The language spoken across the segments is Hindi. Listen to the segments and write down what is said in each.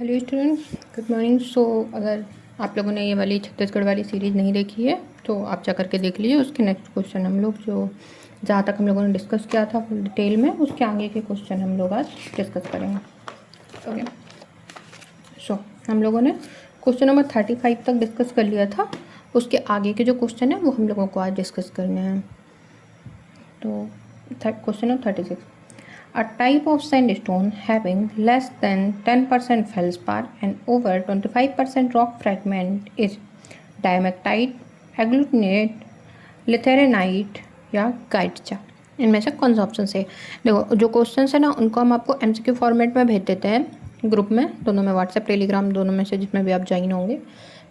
Hello students, good morning. So अगर आप लोगों ने ये वाली छत्तीसगढ़ वाली सीरीज़ नहीं देखी है तो आप जा करके देख लीजिए। उसके नेक्स्ट क्वेश्चन हम लोग जो जहाँ तक हम लोगों ने डिस्कस किया था फुल डिटेल में, उसके आगे के क्वेश्चन हम लोग आज डिस्कस करेंगे। ओके, सो हम लोगों ने क्वेश्चन नंबर 35 तक डिस्कस कर लिया था। उसके आगे के जो क्वेश्चन है वो हम लोगों को आज डिस्कस करने हैं। तो question number 36, a type of sandstone having less than 10% feldspar and over 25% rock fragment is diamectite, agglutinate, लिथेरेनाइट या गाइटचा। इनमें से कौन सा ऑप्शन से? देखो, जो क्वेश्चन है ना उनको हम आपको एमसीक्यू फॉर्मेट में भेज देते हैं ग्रुप में, दोनों में, व्हाट्सएप टेलीग्राम दोनों में से जिसमें भी आप ज्वाइन होंगे।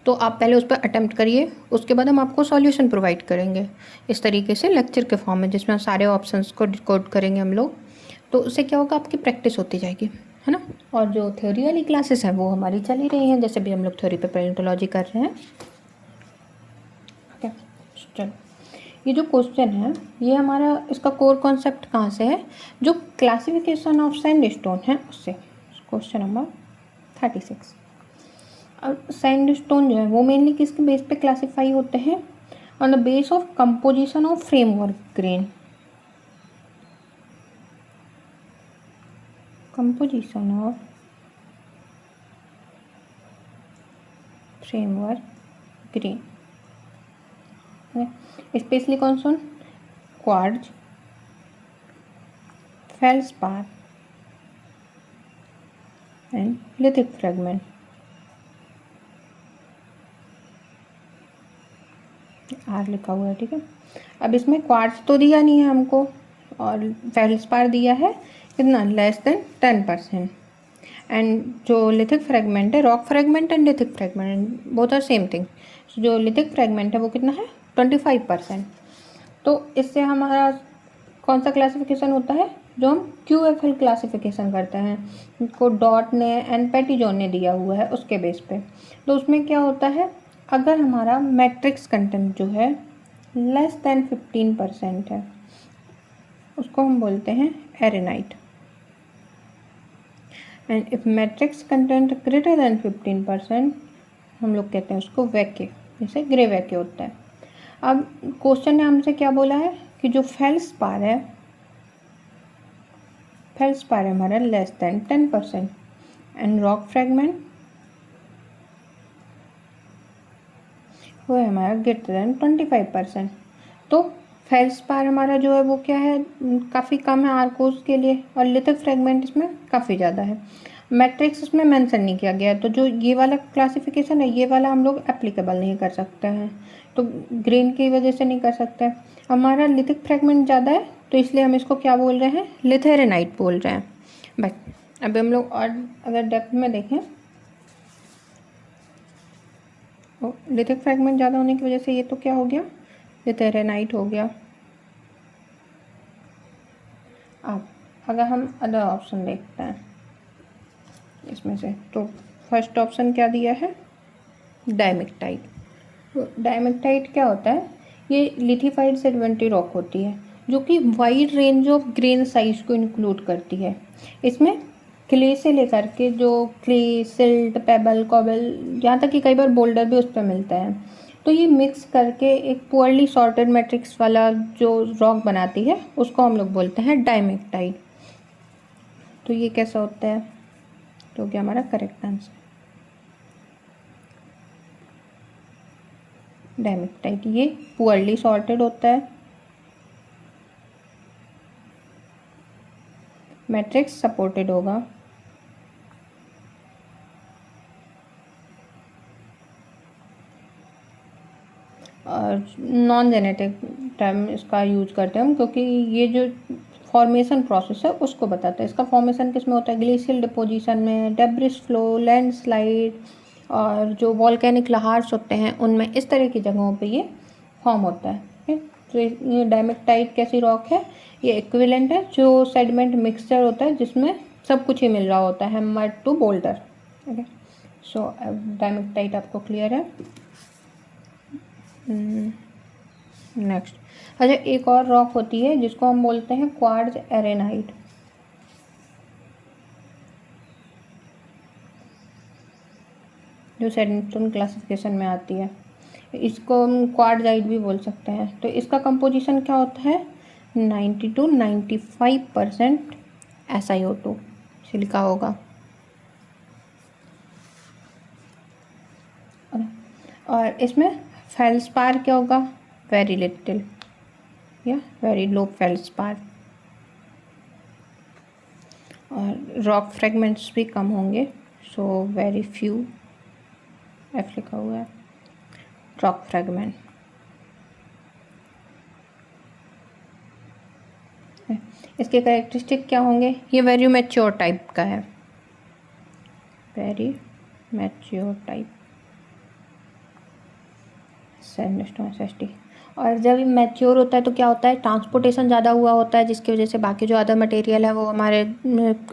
तो आप पहले उस पर अटैम्प्ट करिए, उसके बाद हम आपको सॉल्यूशन प्रोवाइड करेंगे इस तरीके से लेक्चर के फॉर्म में, जिसमें सारे ऑप्शंस को डिकोड करेंगे हम लोग। तो उससे क्या होगा, आपकी प्रैक्टिस होती जाएगी, है ना। और जो थ्योरी वाली क्लासेस हैं वो हमारी चल ही रही हैं, जैसे भी हम लोग थ्योरी पे पैलेंटोलॉजी कर रहे हैं। ओके, चलो, ये जो क्वेश्चन है ये हमारा, इसका कोर कॉन्सेप्ट कहाँ से है? जो क्लासिफिकेशन ऑफ सैंडस्टोन है उससे। Question number 36। अब सैंडस्टोन जो है वो मेनली किसके बेस पे क्लासीफाई होते हैं? On the base of composition of framework grain. Composition of framework grain, specially कौन सा? Quartz, feldspar and lithic fragment. R लिखा हुआ है, ठीक है। अब इसमें क्वार्ट्ज तो दिया नहीं है हमको, और फेल्सपार दिया है कितना? Less than 10%। एंड जो लिथिक फ्रेगमेंट है, rock fragment and lithic fragment both are same thing. जो लिथिक फ्रेगमेंट है वो कितना है? 25%। तो इससे हमारा कौन सा क्लासिफिकेशन होता है? जो हम QFL क्लासिफिकेशन करते हैं, को डॉट ने एंड पेटिजोन ने दिया हुआ है उसके बेस पे। तो उसमें क्या होता है, अगर हमारा मैट्रिक्स कंटेंट जो है लेस देन 15% है उसको हम बोलते हैं arenite, and if matrix content greater than 15% हम लोग कहते हैं उसको वैके, जैसे ग्रे वैके होता है। अब क्वेश्चन ने हमसे क्या बोला है कि जो फेल्सपार है, फेल्सपार है हमारा less than 10% and rock fragment वो है हमारा ग्रेटर देन 25%। तो फेल्सपार हमारा जो है वो क्या है, काफ़ी कम है आर्कोस के लिए, और लिथिक फ्रेगमेंट इसमें काफ़ी ज़्यादा है। मैट्रिक्स इसमें मेंशन नहीं किया गया है, तो जो ये वाला क्लासिफिकेशन है ये वाला हम लोग एप्लीकेबल नहीं कर सकते हैं, तो ग्रेन की वजह से नहीं कर सकते हैं। हमारा लिथिक फ्रेगमेंट ज़्यादा है तो इसलिए हम इसको क्या बोल रहे हैं? लिथेरेनाइट बोल रहे हैं। बट अभी हम लोग और अगर डेप्थ में देखें, लिथिक फ्रेगमेंट ज़्यादा होने की वजह से ये तो क्या हो गया? लिथेरेनाइट हो गया। अब अगर हम अदर ऑप्शन देखते हैं इसमें से, तो फर्स्ट ऑप्शन क्या दिया है? डायमेक्टाइट। तो डायमेक्टाइट क्या होता है? ये लिथिफाइड सेडिमेंट्री रॉक होती है जो कि wide range of grain size को इंक्लूड करती है। इसमें क्ले से लेकर के जो क्ले, सिल्ट, पेबल, कॉबल, यहाँ तक कि कई बार बोल्डर भी उस पर मिलता है। तो ये मिक्स करके एक पुअरली सॉर्टेड मैट्रिक्स वाला जो रॉक बनाती है उसको हम लोग बोलते हैं डायमेक्टाइट। तो ये कैसा होता है? तो क्या हमारा करेक्ट आंसर? डायमेक्टाइट ये पुअरली सॉर्टेड होता है, मैट्रिक्स सपोर्टेड होगा, और नॉन जेनेटिक टर्म इसका यूज करते हैं हम, क्योंकि ये जो फॉर्मेशन प्रोसेस है उसको बताता है। इसका फॉर्मेशन किस में होता है? ग्लेशियल डिपोजिशन में, डेब्रिस फ्लो, लैंडस्लाइड, और जो वॉल्केनिक लहार्स होते हैं उनमें, इस तरह की जगहों पे ये फॉर्म होता है। तो ये डायमेक्टाइट कैसी रॉक है? ये इक्विवेलेंट है जो सेडिमेंट मिक्सचर होता है जिसमें सब कुछ ही मिल रहा होता है, मड टू बोल्डर। ओके, सो डायमेक्टाइट आपको क्लियर है। नेक्स्ट, अच्छा, एक और रॉक होती है जिसको हम बोलते हैं क्वार्ट्ज एरेनाइट। जो सैंडस्टोन क्लासिफिकेशन में आती है। इसको हम क्वार्टजाइट भी बोल सकते हैं। तो इसका कंपोजिशन क्या होता है, 90 to 95% SiO2 लिखा होगा। और इसमें फेल्सपार क्या होगा, वेरी लिटिल या वेरी लो फेल्सपार। और रॉक फ्रेगमेंट्स भी कम होंगे, सो वेरी फ्यू, एफ लिखा हुआ है, रॉक फ्रेगमेंट। इसके कैरेक्टरिस्टिक क्या होंगे, ये वेरी मैच्योर टाइप का है, very mature type sandstone SST। और जब मैच्योर होता है तो क्या होता है, ट्रांसपोर्टेशन ज़्यादा हुआ होता है, जिसकी वजह से बाकी जो अदर मटेरियल है वो हमारे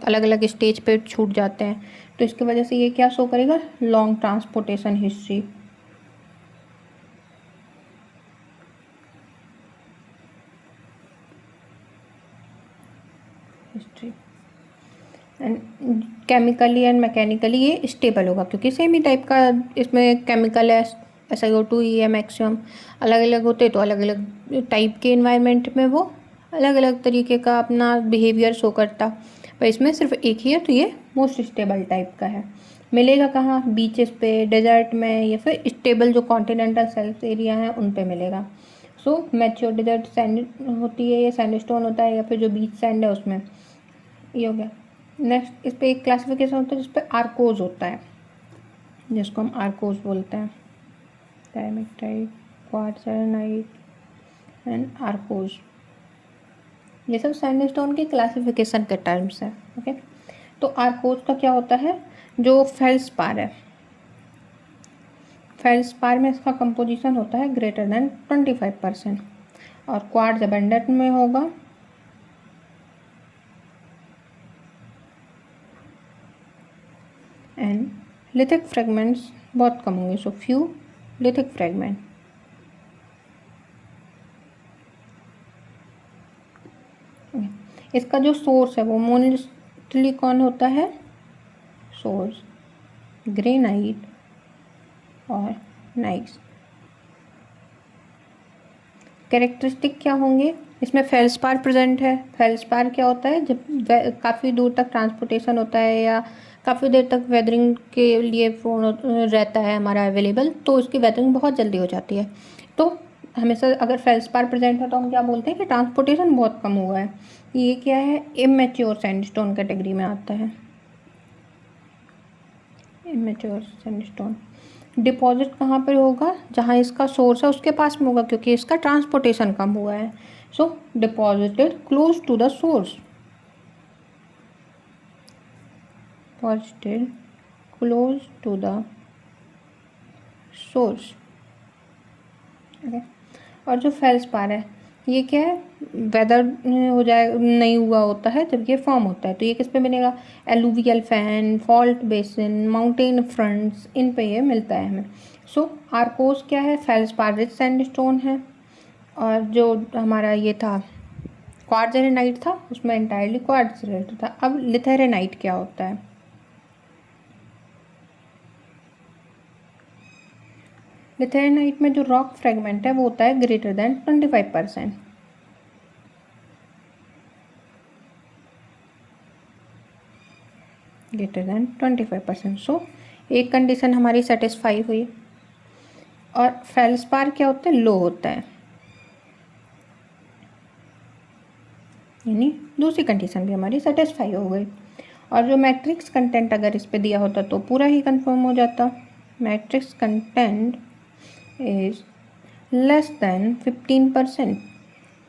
अलग अलग स्टेज पे छूट जाते हैं। तो इसकी वजह से ये क्या शो करेगा, long transportation history. And chemically and mechanically ये स्टेबल होगा, क्योंकि सेम ही टाइप का इसमें केमिकल है, SiO2 ही है मैक्सिमम। अलग अलग होते तो अलग अलग टाइप के इन्वायरमेंट में वो अलग अलग तरीके का अपना बिहेवियर शो करता, पर इसमें सिर्फ एक ही है, तो ये मोस्ट स्टेबल टाइप का है। मिलेगा कहाँ, बीचेस पे, डेजर्ट में, या फिर स्टेबल जो कॉन्टिनेंटल सेल्फ एरिया हैं उन पे मिलेगा। सो मैच्योर डेजर्ट सैंड होती है, ये सैंडस्टोन होता है, या फिर जो बीच सैंड है उसमें ये हो गया। नेक्स्ट इस पर एक क्लासिफिकेशन होता है जिस पर आर्कोज होता है, जिसको हम आर्कोज बोलते हैं, डायमेक्टाइट, क्वार्ट्जराइट एंड आर्कोज। ये सब सैंडस्टोन के क्लासिफिकेशन के टर्म्स हैं। ओके, तो आर्कोज का क्या होता है, जो फेल्सपार है, फेल्सपार में इसका कंपोजिशन होता है ग्रेटर देन 25%, और क्वार्ट्ज अबंडेंट में होगा एंड लिथिक फ्रेगमेंट्स बहुत कम होंगे, सो फ्यू लिथिक फ्रेगमेंट। इसका जो सोर्स है वो मोस्टली कौन होता है, सोर्स ग्रेनाइट और नाइट्स। कैरेक्टरिस्टिक क्या होंगे, इसमें फेल्सपार प्रेजेंट है। फेल्सपार क्या होता है, जब काफ़ी दूर तक ट्रांसपोर्टेशन होता है या काफ़ी देर तक वेदरिंग के लिए फोन रहता है हमारा अवेलेबल, तो उसकी वेदरिंग बहुत जल्दी हो जाती है। तो हमेशा अगर फेल्सपार प्रेजेंट है तो हम क्या बोलते हैं कि ट्रांसपोर्टेशन बहुत कम हुआ है। ये क्या है, इमेच्योर सैंडस्टोन कैटेगरी में आता है, इमेच्योर सैंडस्टोन। डिपॉजिट कहाँ पर होगा, जहाँ इसका सोर्स है उसके पास में होगा, क्योंकि इसका ट्रांसपोर्टेशन कम हुआ है। So deposited close to the source, deposited close to the source. Okay, और जो फेल्सपार है ये क्या है, वेदर हो जाए नहीं हुआ होता है जब ये फॉर्म होता है, तो ये किस पे मिलेगा, alluvial fan, fault basin, mountain fronts, इन पे ये मिलता है हमें। सो आर्कोस क्या है, फेल्सपार रिच सैंडस्टोन है। और जो हमारा ये था क्वार्ट्जराइट था, उसमें एंटायरली क्वार्ट्जराइट था। अब लिथेरेनाइट क्या होता है, लिथेरेनाइट में जो रॉक फ्रेगमेंट है वो होता है ग्रेटर देन 25%, ग्रेटर देन 25%। सो एक कंडीशन हमारी सेटिस्फाई हुई। और फेल्सपार क्या होता है, लो होता है, यानी दूसरी कंडीशन भी हमारी सेटिस्फाई हो गई। और जो मैट्रिक्स कंटेंट अगर इस पे दिया होता तो पूरा ही कंफर्म हो जाता। Matrix content is less than 15%।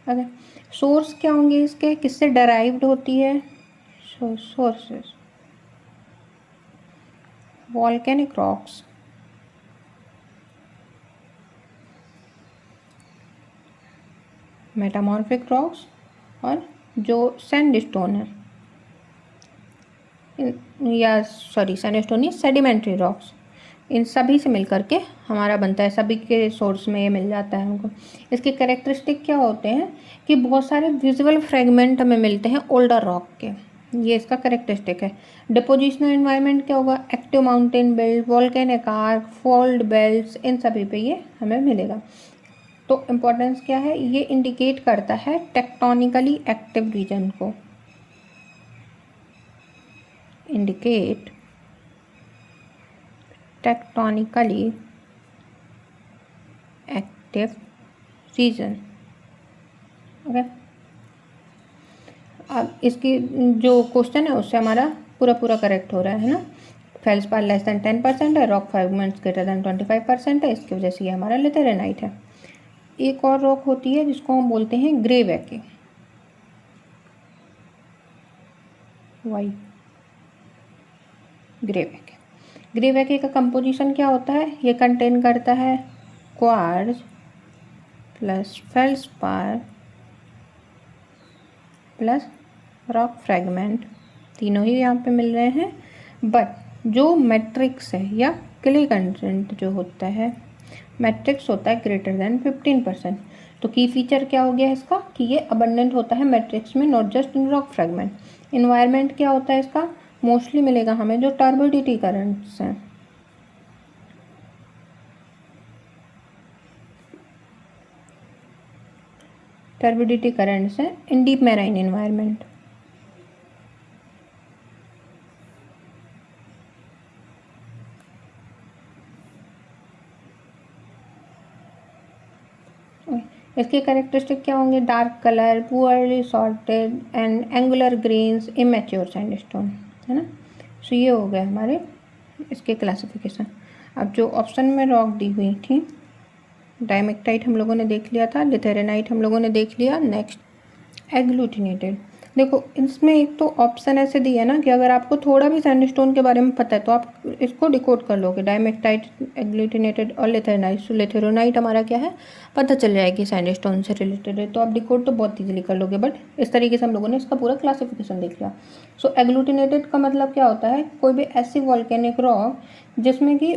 अगर सोर्स क्या होंगे इसके, किससे डराइव्ड होती है, sources volcanic rocks, metamorphic rocks, और जो सैंडस्टोन है या सॉरी सैंडस्टोन नहीं, सेडिमेंट्री रॉक्स, इन सभी से मिलकर के हमारा बनता है, सभी के सोर्स में ये मिल जाता है हमको। इसके कैरेक्टरिस्टिक क्या होते हैं कि बहुत सारे विजुअल फ्रेगमेंट हमें मिलते हैं ओल्डर रॉक के, ये इसका करेक्टरिस्टिक है। डिपोजिशनल एनवायरनमेंट क्या होगा, active mountain belt, volcanic arc, fold belts, इन सभी पे ये हमें मिलेगा। तो इम्पोर्टेंस क्या है, ये इंडिकेट करता है टेक्टोनिकली एक्टिव रीजन को, indicate tectonically active region. Okay, अब इसकी जो क्वेश्चन है उससे हमारा पूरा करेक्ट हो रहा है ना। फेल्सपार लेस देन 10% है, रॉक फ्रेगमेंट्स ग्रेटर देन 25% है, इसकी वजह से ये हमारा लिथेरेनाइट है। एक और रॉक होती है जिसको हम बोलते हैं greywacke, why greywacke. Greywacke का कंपोजिशन क्या होता है, ये कंटेन करता है quartz plus feldspar plus rock fragment, तीनों ही यहाँ पे मिल रहे हैं। बट जो मैट्रिक्स है या क्ले कंटेंट जो होता है, मैट्रिक्स होता है ग्रेटर देन 15%। तो की फीचर क्या हो गया इसका कि ये अबंडेंट होता है मैट्रिक्स में, not just in rock fragment. Environment क्या होता है इसका, मोस्टली मिलेगा हमें जो टर्बिडिटी करंट्स हैं, टर्बिडिटी करंट्स हैं इन डीप मैराइन इन्वायरमेंट। इसके कैरेक्टरिस्टिक क्या होंगे, dark colour, poorly sorted and angular grains, immature sandstone, है ना। सो ये हो गए हमारे इसके क्लासिफिकेशन। अब जो ऑप्शन में रॉक दी हुई थी, डायमेक्टाइट हम लोगों ने देख लिया था, लिथेरेनाइट हम लोगों ने देख लिया। नेक्स्ट एग्लूटिनेटेड। देखो इसमें एक तो ऑप्शन ऐसे दिया है ना कि अगर आपको थोड़ा भी सैंडस्टोन के बारे में पता है तो आप इसको डिकोड कर लोगे, डायमेक्टाइट, एग्लूटिनेटेड और लिथेरोनाइट। सो लिथेरोनाइट हमारा क्या है, पता चल जाएगी सैंडस्टोन से रिलेटेड है, तो आप डिकोड तो बहुत ईजिली कर लोगे। बट इस तरीके से हम लोगों ने इसका पूरा क्लासिफिकेशन देख लिया। सो एग्लूटिनेटेड का मतलब क्या होता है, कोई भी ऐसी वॉल्केनिक रॉक जिसमें कि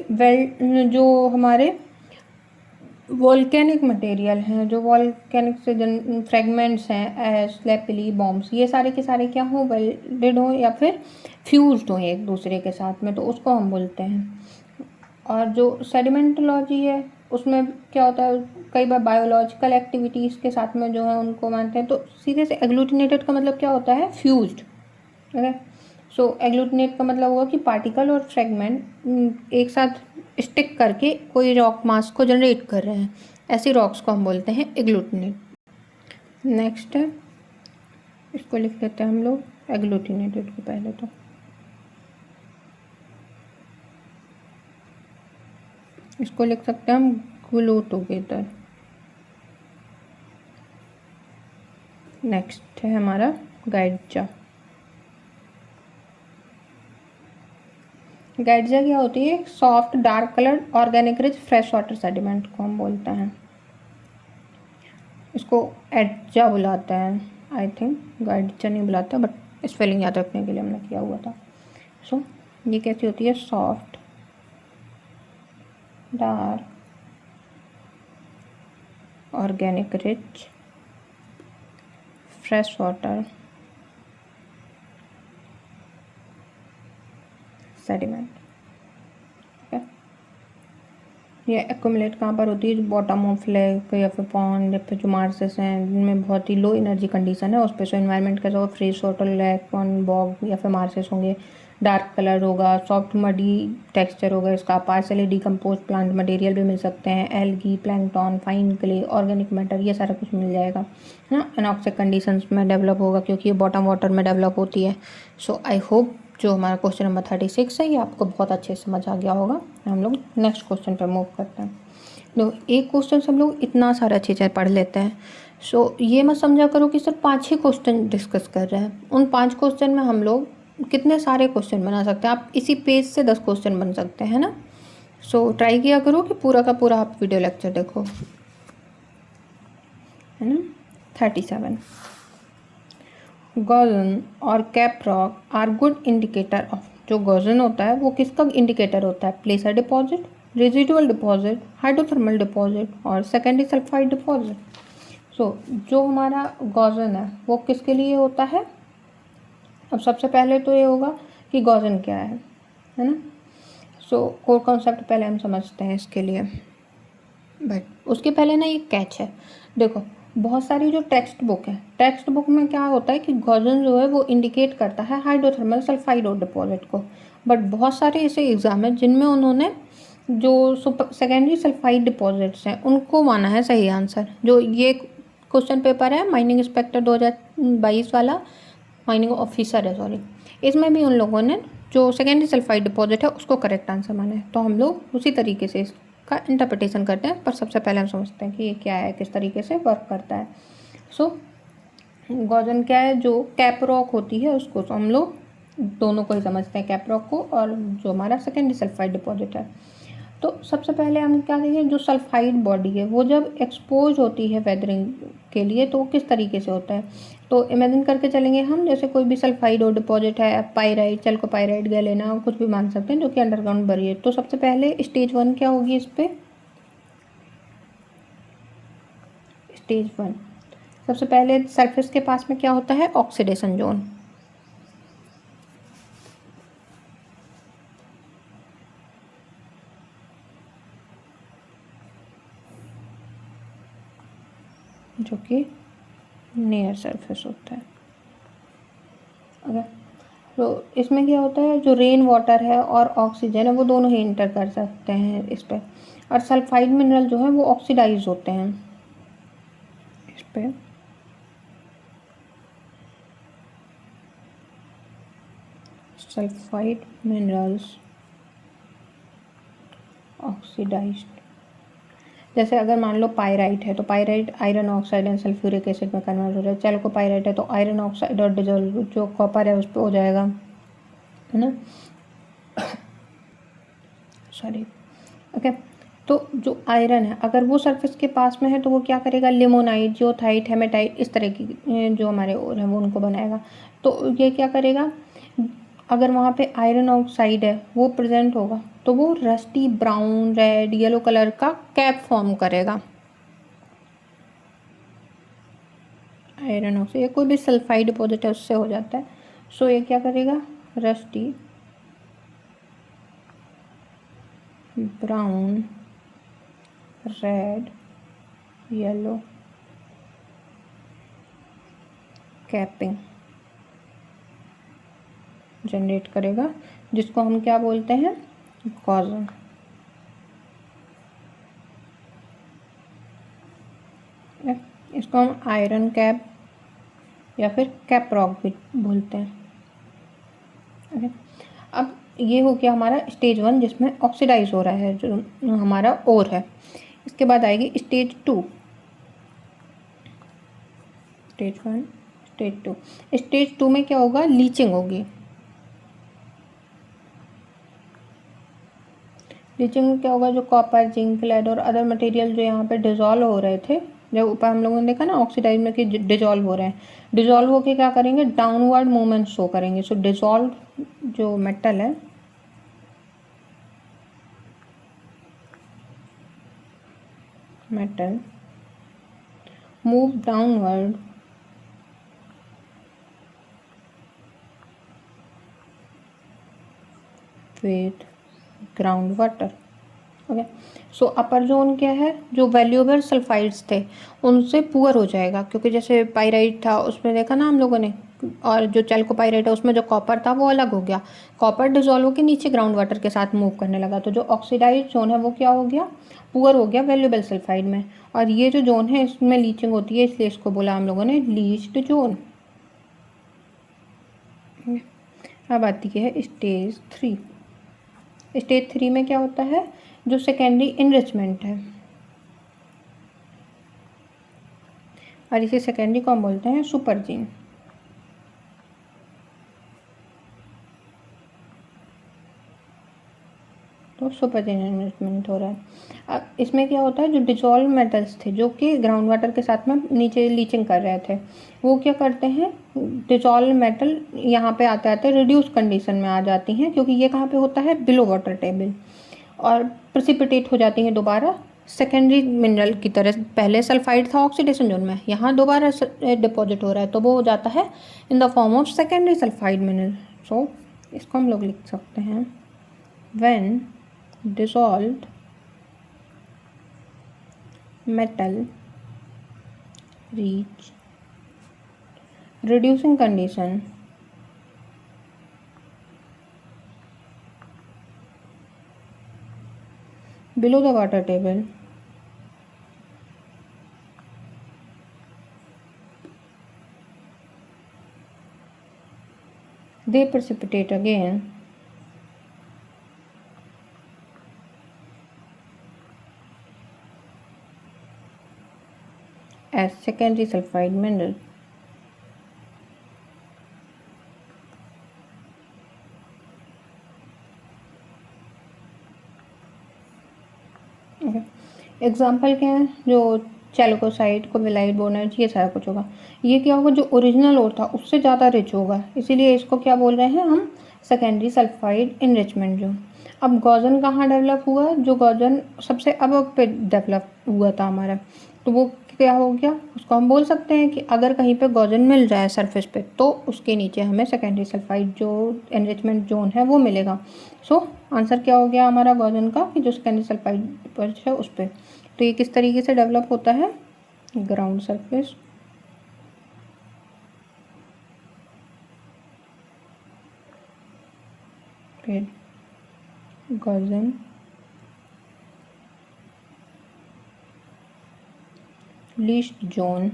जो हमारे वॉल्केनिक मटेरियल हैं, जो वॉल्केनिक से जन फ्रेगमेंट्स हैं, एश, लैपिली, बॉम्ब्स, ये सारे के सारे क्या हों, वेल्डेड हों या फिर फ्यूज्ड हों एक दूसरे के साथ में, तो उसको हम बोलते हैं। और जो सेडिमेंटोलॉजी है उसमें क्या होता है, कई बार बायोलॉजिकल एक्टिविटीज़ के साथ में जो है उनको मानते हैं। तो सीधे से एग्लूटिनेटेड का मतलब क्या होता है, फ्यूज्ड। ओके, सो एग्लूटिनेट का मतलब हुआ कि पार्टिकल और फ्रेगमेंट एक साथ स्टिक करके कोई रॉक मास को जनरेट कर रहे हैं, ऐसी रॉक्स को हम बोलते हैं एग्लूटिनेट। नेक्स्ट है, इसको लिख लेते हैं हम लोग एग्लूटिनेटेड को पहले, तो इसको लिख सकते हैं हम ग्लू टुगेदर। नेक्स्ट है हमारा गाइडजा। गाइडजा क्या होती है, soft dark colour organic rich fresh water sediment को हम बोलते हैं, इसको एडजा बुलाते हैं। आई थिंक गाइडजा नहीं बुलाते, बट स्पेलिंग याद रखने के लिए हमने किया हुआ था। सो ये कैसी होती है, soft dark organic rich fresh water sediment. ये एक्यूमुलेट कहाँ पर होती है, जो बॉटम ऑफ लेक या फिर पॉन्ड या फिर जो मार्सेस हैं जिनमें बहुत ही लो एनर्जी कंडीशन है उस पर। सो एनवायरनमेंट कैसा होगा, fresh water, lake, pond, bog या फिर मार्सेस होंगे। डार्क कलर होगा, सॉफ्ट मडी टेक्सचर होगा इसका, पार्सली डिकम्पोज प्लांट मटेरियल भी मिल सकते हैं, algae, plankton, fine clay, organic matter, ये सारा कुछ मिल जाएगा, है ना। एनॉक्सिक कंडीशंस में डेवलप होगा क्योंकि ये बॉटम वाटर में डेवलप होती है। सो आई होप जो हमारा क्वेश्चन नंबर 36 है ये आपको बहुत अच्छे से समझ आ गया होगा। हम लोग नेक्स्ट क्वेश्चन पर मूव करते हैं। तो एक क्वेश्चन से हम लोग इतना सारा चीज़ें पढ़ लेते हैं। सो ये मत समझा करो कि सिर्फ 5 ही क्वेश्चन डिस्कस कर रहे हैं। उन 5 क्वेश्चन में हम लोग कितने सारे क्वेश्चन बना सकते हैं, आप इसी पेज से 10 क्वेश्चन बन सकते हैं ना। सो ट्राई किया करो कि पूरा का पूरा आप वीडियो लेक्चर देखो, है ना। 37 गॉजन और cap rock are good indicator of. जो गॉजन होता है वो किसका इंडिकेटर होता है, placer deposit, residual deposit, hydrothermal deposit और सेकेंडरी सल्फाइड डिपॉजिट। सो जो हमारा गॉजन है वो किसके लिए होता है, अब सबसे पहले तो ये होगा कि गॉसियन क्या है ना। सो कोर कॉन्सेप्ट पहले हम समझते हैं इसके लिए, बट उसके पहले ना एक कैच है। देखो बहुत सारी जो टेक्स्ट बुक है, टेक्स्ट बुक में क्या होता है कि गॉसियन जो है वो इंडिकेट करता है हाइड्रोथर्मल सल्फाइड और डिपॉजिट को, बट बहुत सारे ऐसे एग्जाम है जिनमें उन्होंने जो सेकेंडरी सल्फाइड डिपॉजिट्स हैं उनको माना है सही आंसर। जो ये क्वेश्चन पेपर है माइनिंग इंस्पेक्टर 2022 वाला, माइनिंग ऑफिसर है सॉरी, इसमें भी उन लोगों ने जो सेकेंडरी सल्फाइड डिपॉजिट है उसको करेक्ट आंसर माना है। तो हम लोग उसी तरीके से इसका इंटरप्रिटेशन करते हैं, पर सबसे पहले हम समझते हैं कि ये क्या है, किस तरीके से वर्क करता है। सो गॉसियन क्या है, जो कैप रॉक होती है उसको, तो हम लोग दोनों को ही समझते हैं, कैप रॉक को और जो हमारा सेकेंडरी सल्फाइड डिपॉजिट है। तो सबसे पहले हम क्या देखें, जो सल्फाइड बॉडी है वो जब एक्सपोज होती है वेदरिंग के लिए तो वो किस तरीके से होता है। तो इमेजिन करके चलेंगे हम, जैसे कोई भी सल्फाइड और डिपॉजिट है, पाइराइट, चैल्कोपाइराइट, गैलेना, कुछ भी मान सकते हैं जो कि अंडरग्राउंड बरी है। तो सबसे पहले स्टेज 1 क्या होगी इस पर, स्टेज 1 सबसे पहले सरफेस के पास में क्या होता है, ऑक्सीडेशन जोन। जो कि नियर सरफेस होता है। ओके, तो इसमें क्या होता है, जो रेन वाटर है और ऑक्सीजन है वो दोनों ही इंटर कर सकते हैं इस पर, और सल्फाइड मिनरल जो है वो ऑक्सीडाइज होते हैं इस पर। सल्फाइड मिनरल्स ऑक्सीडाइज्ड, जैसे अगर मान लो पायराइट है तो pyrite iron oxide and sulphuric acid में कन्वर्ट हो जाए, चैल्कोपाइराइट है तो आयरन ऑक्साइड और डिजोल्व जो कॉपर है उस पर हो जाएगा, है ना, सॉरी। ओके, तो जो आयरन है अगर वो सरफेस के पास में है तो वो क्या करेगा, लिमोनाइट, जियोथाइट, हेमेटाइट, इस तरह की जो हमारे और हैं वो उनको बनाएगा। तो ये क्या करेगा, अगर वहाँ पे आयरन ऑक्साइड है वो प्रेजेंट होगा तो वो rusty brown, red, yellow colour का कैप फॉर्म करेगा। आयरन ऑक्साइड या कोई भी सल्फाइड डिपॉजिट है उससे हो जाता है। सो ये क्या करेगा, rusty brown, red, yellow capping generate करेगा, जिसको हम क्या बोलते हैं, गॉसियन। इसको हम आयरन कैप या फिर कैप रॉक भी बोलते हैं। ओके, अब ये हो गया हमारा स्टेज 1 जिसमें ऑक्सीडाइज हो रहा है जो हमारा ओर है। इसके बाद आएगी स्टेज 2, स्टेज 1, स्टेज 2। स्टेज 2 में क्या होगा, लीचिंग होगी। लीचिंग में क्या होगा, जो कॉपर, जिंक, लेड और अदर मटेरियल जो यहाँ पे डिजॉल्व हो रहे थे, जब ऊपर हम लोगों ने देखा ना ऑक्सीडाइज में कि डिजॉल्व हो रहे हैं, डिजॉल्व होके क्या करेंगे, डाउनवर्ड मूवमेंट शो करेंगे। सो डिजॉल्व जो मेटल है metal move downward with ground water। Okay, so upper zone क्या है, जो वैल्यूएबल सल्फाइड्स थे उनसे पुअर हो जाएगा, क्योंकि जैसे पाइराइट था उसमें देखा ना हम लोगों ने, और जो चैल्कोपाइराइट है उसमें जो कॉपर था वो अलग हो गया, कॉपर डिजॉल्व होकर नीचे ग्राउंड वाटर के साथ मूव करने लगा। तो जो ऑक्सीडाइज जोन है वो क्या हो गया, पुअर हो गया वैल्यूएबल सल्फाइड में। और ये जो जोन है इसमें लीचिंग होती है, इसलिए इसको बोला हम लोगों ने लीच्ड जोन। अब आती है स्टेज 3। स्टेज 3 में क्या होता है, जो सेकेंडरी इनरिचमेंट है, और इसे सेकेंडरी को हम बोलते हैं सुपरजीन। तो सुपरजीन इनरिचमेंट हो रहा है। अब इसमें क्या होता है, जो डिजॉल्व मेटल्स थे जो कि ग्राउंड वाटर के साथ में नीचे लीचिंग कर रहे थे, वो क्या करते हैं, डिजॉल्व मेटल यहाँ पे आते आते रिड्यूस कंडीशन में आ जाती हैं, क्योंकि ये कहाँ पे होता है, बिलो वाटर टेबल, और प्रेसिपिटेट हो जाती हैं दोबारा सेकेंडरी मिनरल की तरह पहले सल्फाइड था ऑक्सीडेशन जोन में, यहाँ दोबारा डिपॉजिट हो रहा है तो वो हो जाता है in the form of secondary sulphide mineral. So इसको हम लोग लिख सकते हैं when dissolved metal reach reducing condition below the water table, they precipitate again as secondary sulfide mineral. Example क्या है, जो चैल्कोसाइट कोवेलाइट बोनाइट ये सारा कुछ होगा। ये क्या होगा, जो ओरिजिनल और था उससे ज़्यादा रिच होगा, इसीलिए इसको क्या बोल रहे हैं हम, सेकेंडरी सल्फाइड इनरिचमेंट जोन। अब गॉजन कहाँ डेवलप हुआ, जो गॉजन सबसे अब पे डेवलप हुआ था हमारा, तो वो क्या हो गया, उसको हम बोल सकते हैं कि अगर कहीं पे गॉजन मिल जाए सरफेस पे तो उसके नीचे हमें सेकेंडरी सल्फाइड जो एनरिचमेंट जोन है वो मिलेगा। सो आंसर क्या हो गया हमारा गॉजन का, कि जो सेकेंडरी सल्फाइड पर है उस पर। तो ये किस तरीके से डेवलप होता है, ग्राउंड सरफेस फिर Gaussian least zone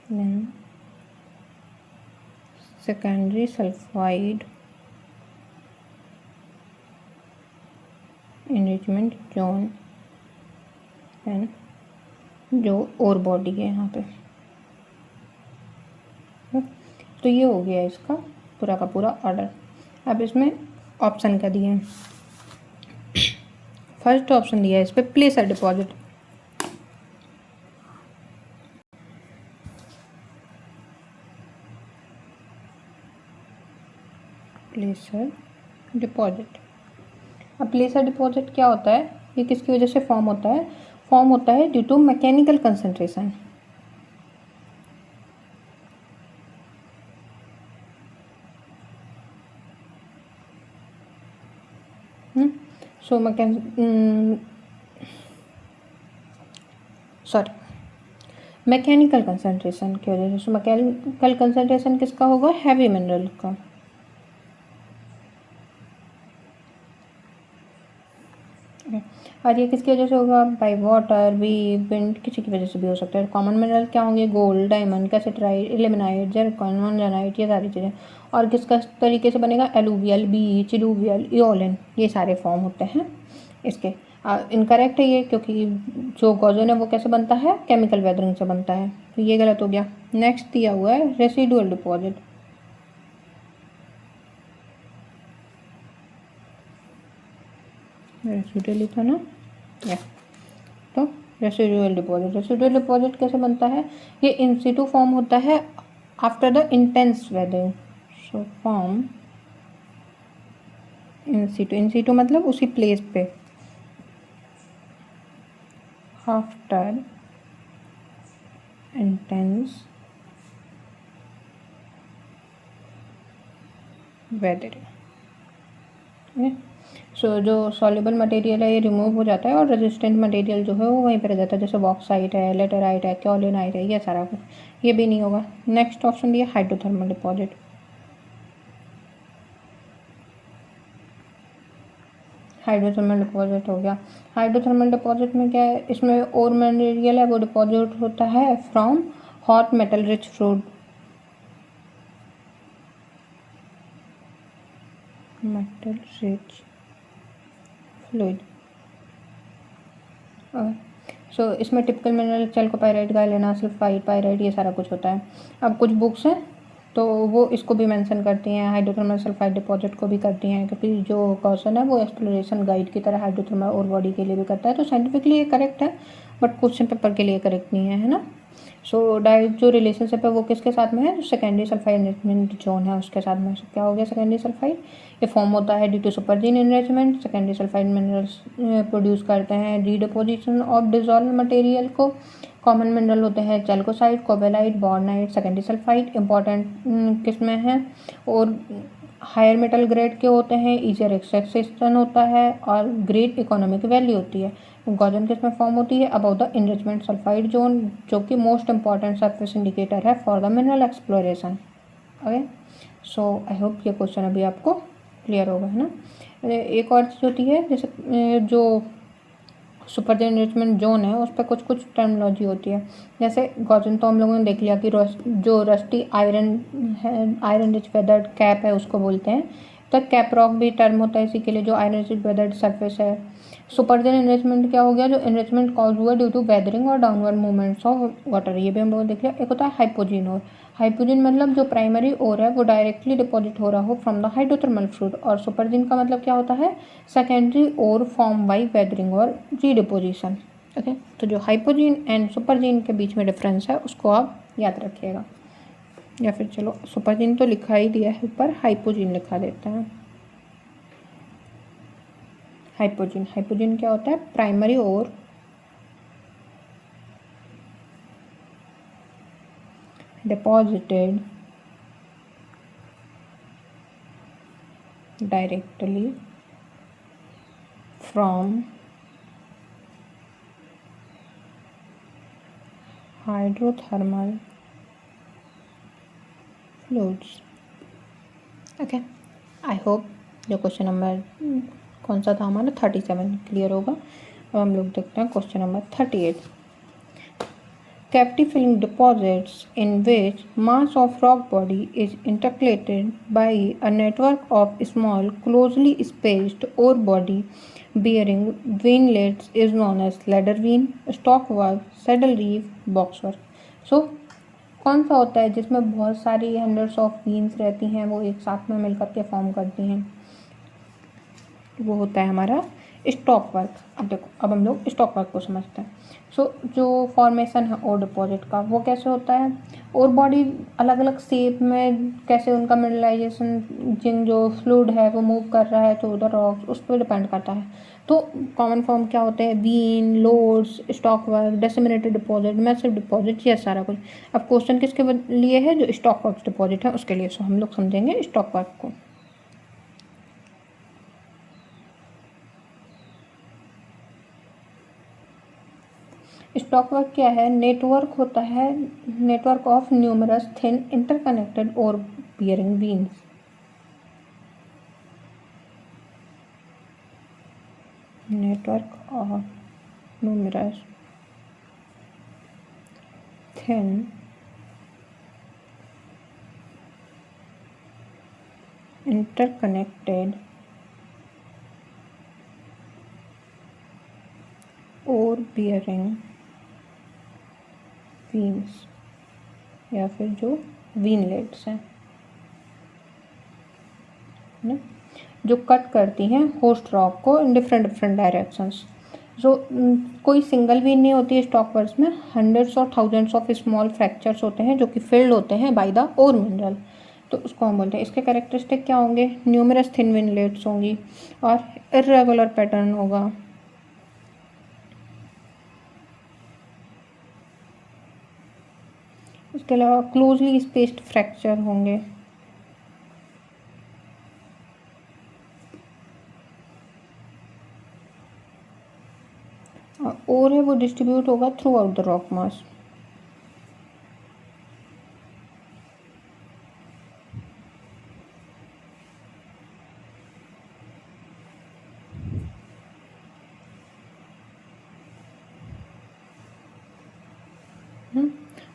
then secondary sulfide enrichment zone then जो और बॉडी है यहाँ पे। तो ये हो गया इसका पूरा का पूरा ऑर्डर। अब इसमें ऑप्शन क्या दिए हैं, फर्स्ट ऑप्शन दिया है इस पर प्लेसर डिपॉजिट। प्लेसर डिपॉजिट, अब प्लेसर डिपॉजिट क्या होता है, ये किसकी वजह से फॉर्म होता है, फॉर्म होता है due to mechanical concentration. So mechanical concentration की वजह से। मैकेनिकल कंसंट्रेशन किसका होगा, हैवी मिनरल का। और ये किसकी वजह से होगा, बाई वाटर भी, विंड, किसी की वजह से भी हो सकता है। कॉमन मिनरल क्या होंगे, गोल्ड, डायमंड, कैसेट्राइट, इल्मेनाइट, जर्कन, मोंजानाइट, ये सारी चीज़ें। और किसका तरीके से बनेगा, एलुवियल, बीच, इलुवियल, इओलिन, ये सारे फॉर्म होते हैं इसके। इनकरेक्ट है ये, क्योंकि जो गॉजन है वो कैसे बनता है, केमिकल वेदरिंग से बनता है, तो ये गलत हो गया। नेक्स्ट दिया हुआ है रेसिडुअल डिपॉजिट। रेसिडुअल था ना, या तो रेसिडुअल डिपॉजिट। रेसिडुअल डिपॉजिट कैसे बनता है, ये इन सिटू फॉर्म होता है after the intense weathering. So form in Situ, इन सिटू मतलब उसी प्लेस पे, आफ्टर इंटेंस वेदरिंग। सो जो सॉल्युबल मटेरियल है ये रिमूव हो जाता है और रेजिस्टेंट मटेरियल जो है वो वहीं पर रह जाता है, जैसे बॉक्साइट है, लेटेराइट है, कैओलिनाइट है, ये सारा कुछ। ये भी नहीं होगा। नेक्स्ट ऑप्शन दिया हाइड्रोथर्मल डिपॉजिट। हाइड्रोथर्मल डिपॉजिट हो गया। हाइड्रोथर्मल डिपॉजिट में क्या है, इसमें और मटेरियल है वो डिपॉजिट होता है from hot metal rich fluid, metal rich fluid. So इसमें typical mineral chalcopyrite, galena, sulphide, pyrite, ये सारा कुछ होता है। अब कुछ बुक्स हैं तो वो इसको भी मेंशन करती हैं, हाइड्रोथर्मल सल्फाइड डिपॉजिट को भी करती हैं, क्योंकि जो क्वेश्चन है वो एक्सप्लोरेशन गाइड की तरह हाइड्रोथर्मल और बॉडी के लिए भी करता है। तो साइंटिफिकली ये करेक्ट है, बट क्वेश्चन पेपर के लिए करेक्ट नहीं है, है ना। सो डायरेक्ट जो रिलेशनशिप है वो किसके साथ में है, जो सेकेंडरी सल्फाइड एनरिचमेंट जोन है उसके साथ में। क्या हो गया सेकेंडरी सल्फाइड, ये फॉर्म होता है due to supergene enrichment. Secondary sulphide minerals produce करते हैं रीडिपोजिशन ऑफ डिजॉल्व मटेरियल को। कॉमन मिनरल होते हैं chalcocite, covellite, bornite, secondary sulphide important किस्में हैं। और हायर मेटल ग्रेड के होते हैं, ईजियर एक्सट्रैक्शन होता है और ग्रेट इकोनॉमिक वैल्यू होती है। गॉर्जन किस में फॉर्म होती है, about the enrichment sulphide zone, जो कि मोस्ट इंपॉर्टेंट सरफेस इंडिकेटर है for the mineral exploration. Okay, so I hope ये क्वेश्चन अभी आपको क्लियर होगा, है ना। एक और चीज़ होती है, जैसे जो सुपर एनरिचमेंट जोन है उस पर कुछ कुछ टर्मिनोलॉजी होती है। जैसे गॉर्जन तो हम लोगों ने देख लिया कि जो रस्टी आयरन है, आयरन रिच वेदर्ड कैप है उसको बोलते हैं। तो कैप रॉक भी टर्म होता है इसी के लिए, जो आयरन रिच वेदर्ड सरफेस है। सुपर एनरिचमेंट क्या हो गया, जो एनरिचमेंट कॉज हुआ ड्यू टू वेदरिंग और डाउनवर्ड मूवमेंट्स ऑफ वाटर, ये भी हम लोगों ने देख लिया। एक होता है हाइपोजीन और हाइपोजीन मतलब जो प्राइमरी ओर है वो डायरेक्टली डिपॉजिट हो रहा हो फ्रॉम द हाइड्रोथर्मल फ्लूइड, और सुपरजीन का मतलब क्या होता है, secondary ore form by weathering और रीडिपोजिशन। ओके, तो जो हाइपोजीन एंड सुपरजीन के बीच में डिफरेंस है उसको आप याद रखिएगा, या फिर चलो सुपरजीन तो लिखा ही दिया है ऊपर, हाइपोजीन लिखा देते हैं। हाइपोजीन, हाइपोजीन क्या होता है, primary ore deposited directly from hydrothermal fluids। Okay, I hope जो क्वेश्चन नंबर कौन सा था हमारा 37 क्लियर होगा। अब हम लोग देखते हैं question number 38। Cavity filling deposits in which mass of rock body is intercalated by a network of small closely spaced ore body bearing veinlets is known as ladder vein, stockwork, saddle reef, boxwork। So कौन सा होता है जिसमें बहुत सारी हंड्रेड्स ऑफ वेन्स रहती हैं, वो एक साथ में मिलकर के फॉर्म करती हैं, वो होता है हमारा स्टॉक वर्क। अब देखो, अब हम लोग स्टॉक वर्क को समझते हैं। सो जो फॉर्मेशन है ओर डिपॉजिट का वो कैसे होता है, और बॉडी अलग अलग शेप में कैसे उनका मिनरलाइजेशन, जिन जो फ्लूइड है वो मूव कर रहा है थ्रू द रॉक्स, उस पर डिपेंड करता है। तो कॉमन फॉर्म क्या होते हैं, vein, lodes, stockwork, disseminated deposit, massive deposit, ये सारा कुछ। अब क्वेश्चन किसके लिए है, जो स्टॉक वर्क डिपॉजिट है उसके लिए। सो हम लोग समझेंगे स्टॉक वर्क को। स्टॉक वर्क क्या है, नेटवर्क होता है, network of numerous thin interconnected ore bearing veins. Network of numerous thin interconnected ore bearing veins, या फिर जो वीनलेट्स हैं ना, जो कट करती हैं होस्ट रॉक को इन डिफरेंट डिफरेंट डायरेक्शंस। जो कोई सिंगल वीन नहीं होती है स्टॉक वर्क्स में, हंड्रेड्स और थाउजेंड्स ऑफ स्मॉल फ्रैक्चर्स होते हैं जो कि फिल्ड होते हैं बाय द ओर मिनरल। तो उसको हम बोलते हैं, इसके कैरेक्टरिस्टिक क्या होंगे, न्यूमरस थिन वीनलेट्स होंगी और इर्रेगुलर पैटर्न होगा। इसके अलावा क्लोजली स्पेस्ड फ्रैक्चर होंगे। और है वो डिस्ट्रीब्यूट होगा through out the rock mass.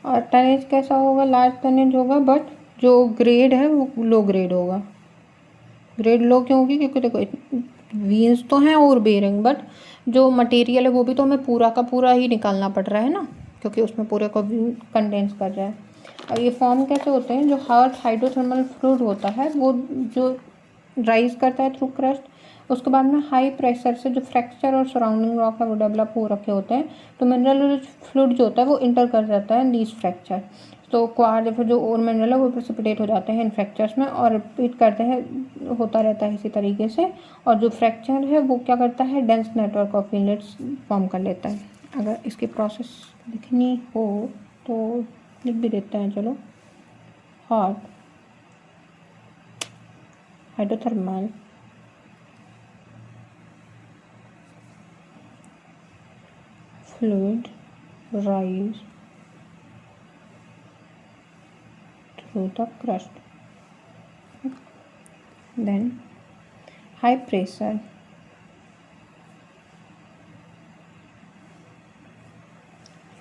और टनेज कैसा होगा, लार्ज टनेज होगा, बट जो ग्रेड है वो लो ग्रेड होगा। ग्रेड लो क्यों होगी, क्योंकि देखो वीन्स तो हैं और बेरिंग, बट जो मटेरियल है वो भी तो हमें पूरा का पूरा ही निकालना पड़ रहा है ना, क्योंकि उसमें पूरे को कंडेंस कर रहा है। और ये फॉर्म कैसे होते हैं, जो हार्ड हाइड्रोथर्मल फ्लूइड होता है वो जो राइज करता है थ्रू क्रस्ट, उसके बाद में हाई प्रेशर से जो फ्रैक्चर और सराउंडिंग रॉक है वो डेवलप हो रखे होते हैं, तो मिनरल रिच फ्लूइड जो होता है वो इंटर कर जाता है दीज फ्रैक्चर। तो क्वार्ट्ज या फिर जो और मिनरल है वो प्रेसिपिटेट हो जाते हैं इन फ्रैक्चर्स में और रिपीट करते हैं, होता रहता है इसी तरीके से। और जो फ्रैक्चर है वो क्या करता है, dense network of inlets form कर लेता है। अगर इसकी प्रोसेस लिखनी हो तो लिख भी देते हैं, चलो। Hot hydrothermal fluid rise through the crust. Then high pressure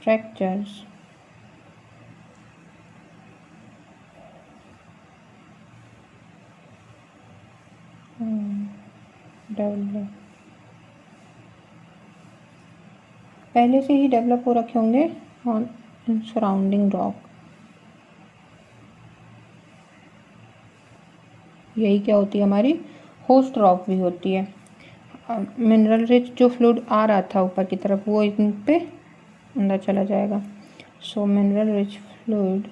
fractures develop, पहले से ही डेवलप हो रखे होंगे ऑन सराउंडिंग रॉक। यही क्या होती है हमारी, होस्ट रॉक भी होती है। मिनरल रिच जो फ्लूइड आ रहा था ऊपर की तरफ वो इन पे अंदर चला जाएगा। So mineral rich fluid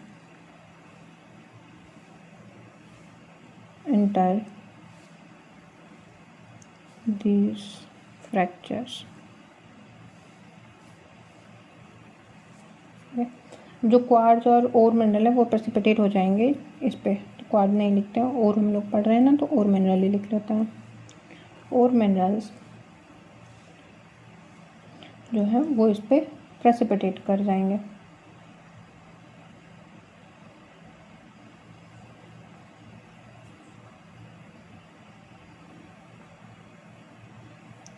enter these fractures। जो क्वार्ट्ज और मिनरल है वो प्रेसिपिटेट हो जाएंगे इस पे, तो क्वार्ट्ज नहीं लिखते हैं, और हम लोग पढ़ रहे हैं ना, तो और मिनरल ही लिख लेते हैं। और मिनरल्स जो है वो इस पे प्रेसिपिटेट कर जाएंगे।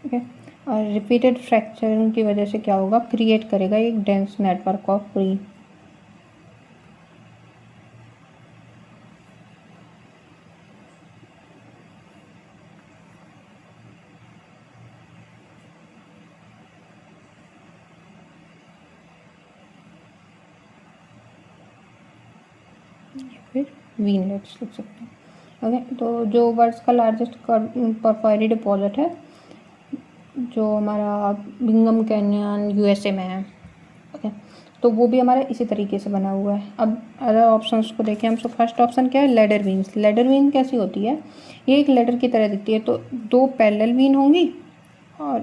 ठीक है, और रिपीटेड फ्रैक्चरिंग की वजह से क्या होगा, क्रिएट करेगा एक डेंस नेटवर्क ऑफ फ्री। फिर वीनलेट्स लिख सकते हैं। ओके, तो जो वर्ल्ड का लार्जेस्ट परफायरी डिपॉजिट है जो हमारा बिंगम कैनियन यूएसए में है, ओके, तो वो भी हमारा इसी तरीके से बना हुआ है। अब अदर ऑप्शंस को देखें हम। सो फर्स्ट ऑप्शन क्या है, लेडर वीन्स। लेडर वीन कैसी होती है, ये एक लेडर की तरह दिखती है, तो दो पैरेलल वीन होंगी और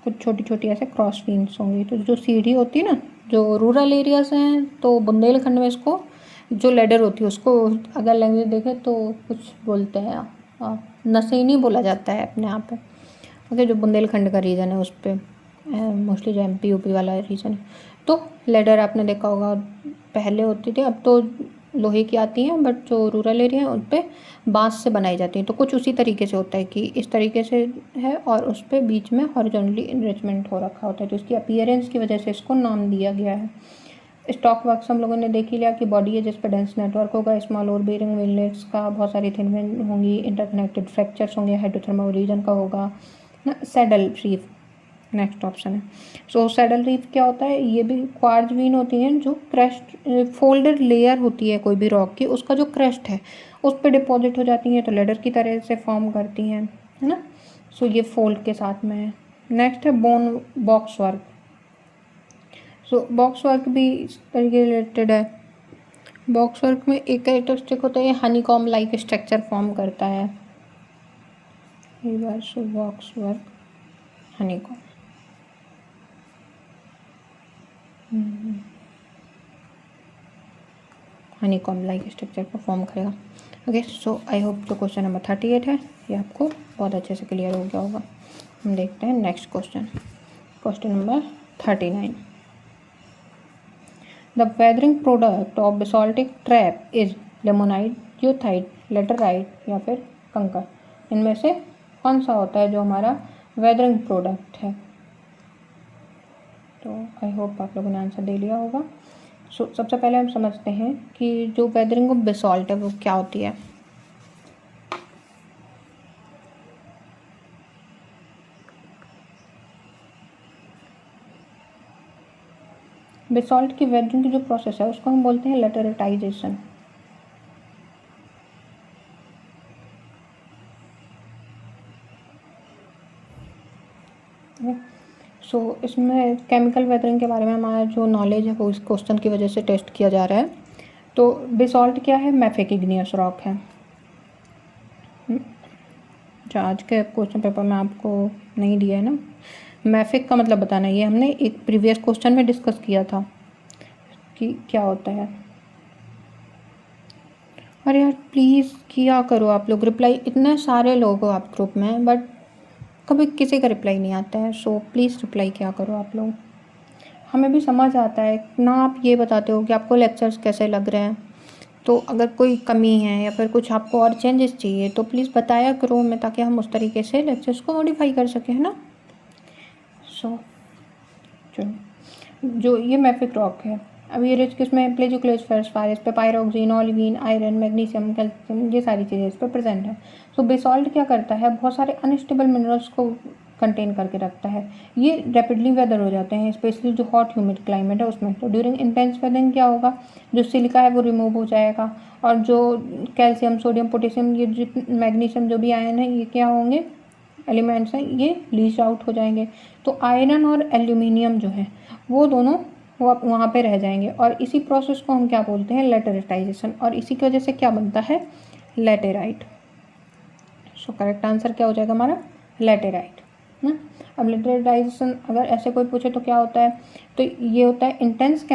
कुछ छोटी छोटी ऐसे क्रॉस वीन्स होंगी। तो जो सीढ़ी होती है ना, जो रूरल एरियाज हैं, तो बुंदेलखंड में इसको जो लेडर होती है उसको अगर लैंग्वेज देखें तो कुछ बोलते हैं, नसैनी बोला जाता है अपने यहाँ पे। ओके, जो बुंदेलखंड का रीजन है उस पर मोस्टली जो एमपी यूपी वाला रीजन है। तो लेडर आपने देखा होगा पहले होती थी, अब तो लोहे की आती हैं, बट जो रूरल एरिया है उन पर बांस से बनाई जाती हैं। तो कुछ उसी तरीके से होता है कि इस तरीके से है और उस पर बीच में हॉरिजॉन्टली इनरिचमेंट हो रखा होता है, तो इसकी अपीयरेंस की वजह से इसको नाम दिया गया है। स्टॉक वर्क्स हम लोगों ने देख ही लिया कि बॉडी है जिस पर डेंस नेटवर्क होगा, स्मॉल और बेरिंग विनलेट्स का, बहुत सारी थिन वेन होंगी, इंटरकनेक्टेड फ्रैक्चर्स होंगे, हाइड्रोथर्मल रीजन का होगा ना। सैडल रीफ नेक्स्ट ऑप्शन है। सो सैडल रीफ क्या होता है, ये भी क्वार्ट्ज वीन होती हैं जो क्रस्ट फोल्डेड लेयर होती है कोई भी रॉक की, उसका जो क्रस्ट है उस पर डिपॉजिट हो जाती हैं, तो लेडर की तरह से फॉर्म करती हैं, है ना। सो ये फोल्ड के साथ में है। नेक्स्ट है बोन बॉक्स वर्क। सो बॉक्स वर्क भी इस तरीके रिलेटेड है। बॉक्स वर्क में एक कैरेक्टरिस्टिक होता है, हनीकॉम लाइक स्ट्रक्चर फॉर्म करता है। सो box work honeycomb, honeycomb like structure को फॉर्म करेगा। ओके, सो आई होप जो क्वेश्चन नंबर 38 है ये आपको बहुत अच्छे से क्लियर हो गया होगा। हम देखते हैं next question, question number 39। The weathering product of basaltic trap is limonite, goethite, laterite या फिर कंकर। इनमें से कौन सा होता है जो हमारा वेदरिंग प्रोडक्ट है। तो आई होप आप लोगों ने आंसर दे लिया होगा। सो सबसे पहले हम समझते हैं कि जो वेदरिंग ऑफ बेसाल्ट है वो क्या होती है। बेसाल्ट की वेदरिंग की जो प्रोसेस है उसको हम बोलते हैं लेटराइटाइजेशन। सो इसमें केमिकल वेदरिंग के बारे में हमारा जो नॉलेज है वो इस क्वेश्चन की वजह से टेस्ट किया जा रहा है। तो बेसॉल्ट क्या है? मैफिक इग्नियस रॉक है। जो आज के क्वेश्चन पेपर में आपको नहीं दिया है ना, मैफिक का मतलब बताना। ये हमने एक प्रीवियस क्वेश्चन में डिस्कस किया था कि क्या होता है। अरे यार प्लीज़ किया करो आप लोग रिप्लाई, इतने सारे लोग हो आप ग्रुप में बट कभी किसी का रिप्लाई नहीं आता है। सो प्लीज़ रिप्लाई किया करो आप लोग, हमें भी समझ आता है ना। आप ये बताते हो कि आपको लेक्चर्स कैसे लग रहे हैं, तो अगर कोई कमी है या फिर कुछ आपको और चेंजेस चाहिए तो प्लीज़ बताया करो हमें, ताकि हम उस तरीके से लेक्चर्स को मॉडिफाई कर सकें, है ना। सो चलो, जो ये मैफिक रॉक है, अब ये रिच किसमें? प्लेजियोक्लेशियर, इस पे पायरोक्सिन, ऑलिवीन, आयरन, मैग्नीशियम, कैल्शियम, ये सारी चीज़ें इस पर प्रेजेंट है। सो बेसॉल्ट क्या करता है? बहुत सारे अनस्टेबल मिनरल्स को कंटेन करके रखता है। ये रैपिडली वेदर हो जाते हैं, स्पेशली जो हॉट ह्यूमिड क्लाइमेट है उसमें। तो ड्यूरिंग इंटेंस वेदरिंग क्या होगा? जो सिलिका है वो रिमूव हो जाएगा, और जो कैल्शियम, सोडियम, पोटेशियम, ये जो मैग्नीशियम, जो भी आयन है, ये क्या होंगे? एलिमेंट्स हैं, ये लीच आउट हो जाएंगे। तो आयरन और एल्यूमिनियम जो है वो दोनों वो वहाँ पे रह जाएंगे, और इसी प्रोसेस को हम क्या बोलते हैं? लेटेराइटेशन। और इसी की वजह से क्या बनता है? लेटेराइट। सो करेक्ट आंसर क्या हो जाएगा हमारा? लेटेराइट ना। अब लेटेराइटेशन अगर ऐसे कोई पूछे तो क्या होता है, तो ये होता है इंटेंस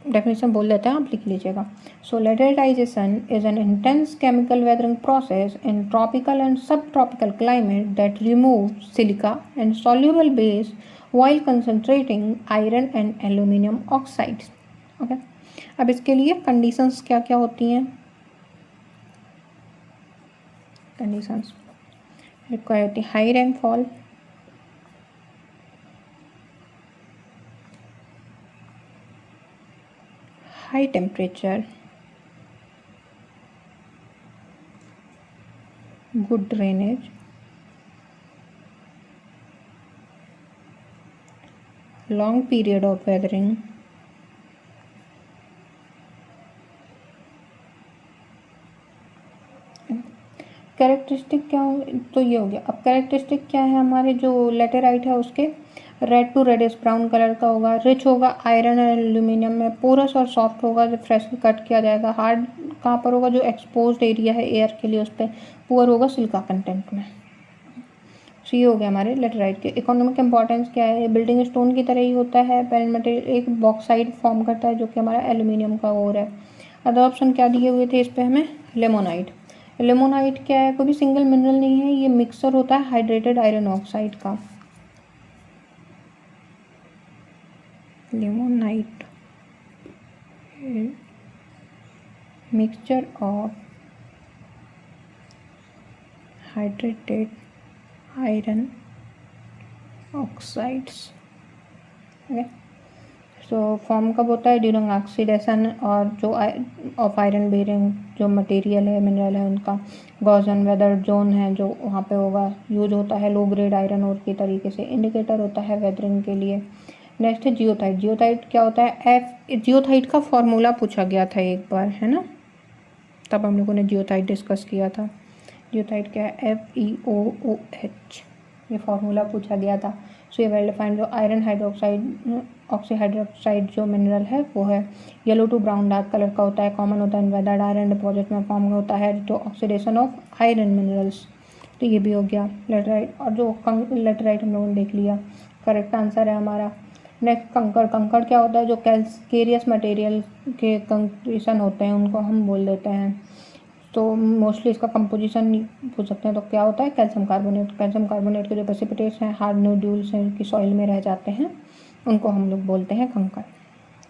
डेफिनेशन बोल देते हैं, आप लिख लीजिएगा। So laterization is an intense chemical weathering process in tropical and subtropical climate that remove silica and soluble base while concentrating iron and aluminum oxides। Okay, अब इसके लिए कंडीशंस क्या क्या होती हैं? कंडीशंस रिक्वायर होती है high rainfall, high temperature, good drainage, long period of weathering, characteristic क्या हो? तो ये हो गया। अब कैरेक्टरिस्टिक क्या है हमारे जो लेटेराइट है उसके? Red to reddish brown colour का होगा, रिच होगा आयरन और एल्यूमिनियम में, पोरस और सॉफ्ट होगा, जो फ्रेशली कट किया जाएगा, हार्ड कहाँ पर होगा? जो एक्सपोज्ड एरिया है एयर के लिए उस पर, पुअर होगा सिलिका कंटेंट में। सो ये हो गया हमारे लेटेराइट के। इकोनॉमिक इंपॉर्टेंस क्या है? बिल्डिंग स्टोन की तरह ही होता है। पेरेंट मटेरियल एक बॉक्साइड फॉर्म करता है जो कि हमारा एल्यूमिनियम का ओर है। अदर ऑप्शन क्या दिए हुए थे इस पर हमें? लेमोनाइट। लेमोनाइट क्या है? कोई भी सिंगल मिनरल नहीं है, ये मिक्सचर होता है हाइड्रेटेड आयरन ऑक्साइड का। Limonite mixture of hydrated iron oxides. Okay, so form कब होता है? ड्यूरिंग ऑक्सीडेशन, और जो ऑफ आयरन बेरिंग जो मटेरियल है, मिनरल है, उनका गॉसन वेदर जोन है जो वहाँ पे होगा, यूज होता है लो ग्रेड आयरन और के तरीके से, इंडिकेटर होता है वेदरिंग के लिए। नेक्स्ट है जियोथाइट। जियोथाइट क्या होता है? जियोथाइट का फॉर्मूला पूछा गया था एक बार, है ना, तब हम लोगों ने जियोथाइट डिस्कस किया था। जियोथाइट क्या है? FeOOH, ये फार्मूला पूछा गया था। सो ये वेल डिफाइंड जो आयरन हाइड्रोक्साइड ऑक्सीहाइड्रोक्साइड जो मिनरल है वो है yellow to brown dark colour का होता है, कॉमन होता है इन वेदर्ड आयरन डिपॉजिट में फॉर्म होता है जो ऑक्सीडेशन ऑफ आयरन मिनरल्स। तो ये भी हो गया लेटराइट। और जो लेटराइट हम लोगों ने देख लिया, करेक्ट आंसर है हमारा। नेक्स्ट कंकड़। कंकड़ क्या होता है? जो कैल्केरियस मटेरियल के कंक्रीशन होते हैं उनको हम बोल देते हैं। तो मोस्टली इसका कंपोजिशन पूछ सकते हैं, तो क्या होता है? Calcium carbonate. कैल्शियम कार्बोनेट के जो प्रेसिपिटेट्स हैं, हार्ड नोड्यूल्स हैं कि सॉइल में रह जाते हैं, उनको हम लोग बोलते हैं कंकड़।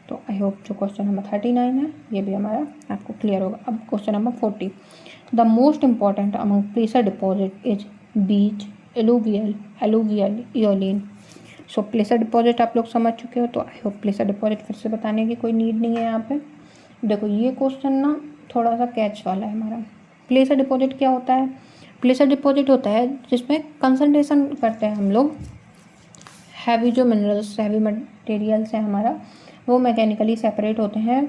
तो आई होप जो क्वेश्चन नंबर 39 है ये भी हमारा आपको क्लियर होगा। अब question number 40, the most important among placer deposit is beach, alluvial, eolian. So placer deposit आप लोग समझ चुके हो, तो आई होप प्लेसर डिपॉजिट फिर से बताने की कोई नीड नहीं है यहाँ पे। देखो ये क्वेश्चन ना थोड़ा सा कैच वाला है हमारा। प्लेसर डिपॉजिट क्या होता है? प्लेसर डिपॉजिट होता है जिसमें कंसंट्रेशन करते हैं हम लोग हैवी, जो मिनरल्स हैवी मटेरियल्स हैं हमारा, वो मैकेनिकली सेपरेट होते हैं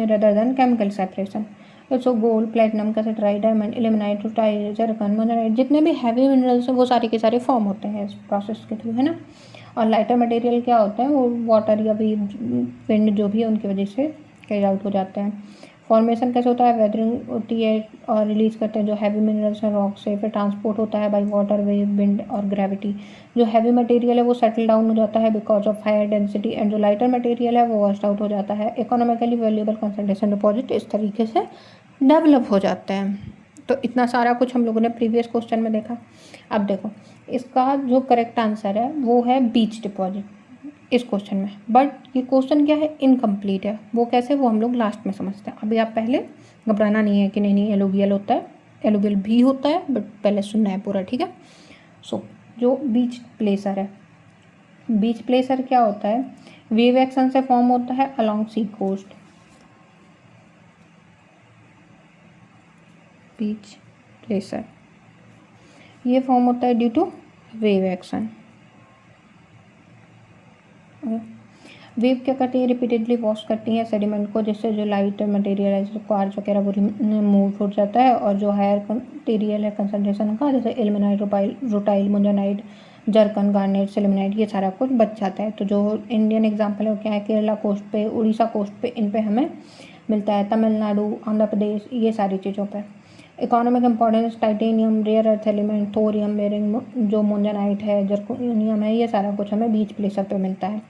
rather than chemical separation. So gold, platinum, cassiterite, diamond, ilmenite, rutile, zircon, monazite, जितने भी हैवी मिनरल्स हैं वो सारे के सारे फॉर्म होते हैं इस प्रोसेस के थ्रू, है ना। और लाइटर मटेरियल क्या होता है, वो वाटर या भी विंड जो भी है उनकी वजह से कैरी आउट हो जाते हैं। फॉर्मेशन कैसे होता है, वेदरिंग होती है और रिलीज़ करते हैं जो हैवी मिनरल्स हैं रॉक से, फिर ट्रांसपोर्ट होता है बाई वाटर, वेव, विंड और ग्रेविटी। जो हैवी मटेरियल है वो सेटल डाउन हो जाता है because of higher density, and जो लाइटर मटेरियल है वो वॉश्ड आउट हो जाता है। इकोनॉमिकली वैल्यूएबल कंसंट्रेशन डिपॉजिट इस तरीके से डेवलप हो जाते हैं। तो इतना सारा कुछ हम लोगों ने प्रीवियस क्वेश्चन में देखा। अब देखो इसका जो करेक्ट आंसर है वो है बीच डिपॉजिट इस क्वेश्चन में, बट ये क्वेश्चन क्या है, इनकम्प्लीट है। वो कैसे, वो हम लोग लास्ट में समझते हैं। अभी आप पहले घबराना नहीं है कि नहीं एलुवियल होता है, एलुवियल भी होता है, बट पहले सुनना है पूरा, ठीक है। सो जो बीच प्लेसर है, बीच प्लेसर क्या होता है, वेव एक्शन से फॉर्म होता है अलोंग सी कोस्ट। बीच प्लेसर ये फॉर्म होता है due to wave action. Wave क्या करती है, रिपीटेडली वॉश करती है सेडिमेंट को, जिससे जो लाइट मटेरियल है जैसे क्वार्ट्ज वगैरह वो मूव हो जाता है, और जो हायर मटेरियल है कंसंट्रेशन का जैसे इल्मेनाइट, रूटाइल, मोंजानाइट, जर्कन, गार्नेट, सिल्मेनाइट, ये सारा कुछ बच जाता है। तो जो इंडियन एग्जाम्पल है वो क्या है, केरला कोस्ट पे, उड़ीसा कोस्ट पे, इन पे हमें मिलता है, तमिलनाडु, आंध्र प्रदेश, ये सारी चीज़ों पर। Economic importance, titanium, rare earth element, thorium, bearing, जो मोंजानाइट है, जर्कोनियम है, ये सारा कुछ हमें बीच प्लेसर पे मिलता है।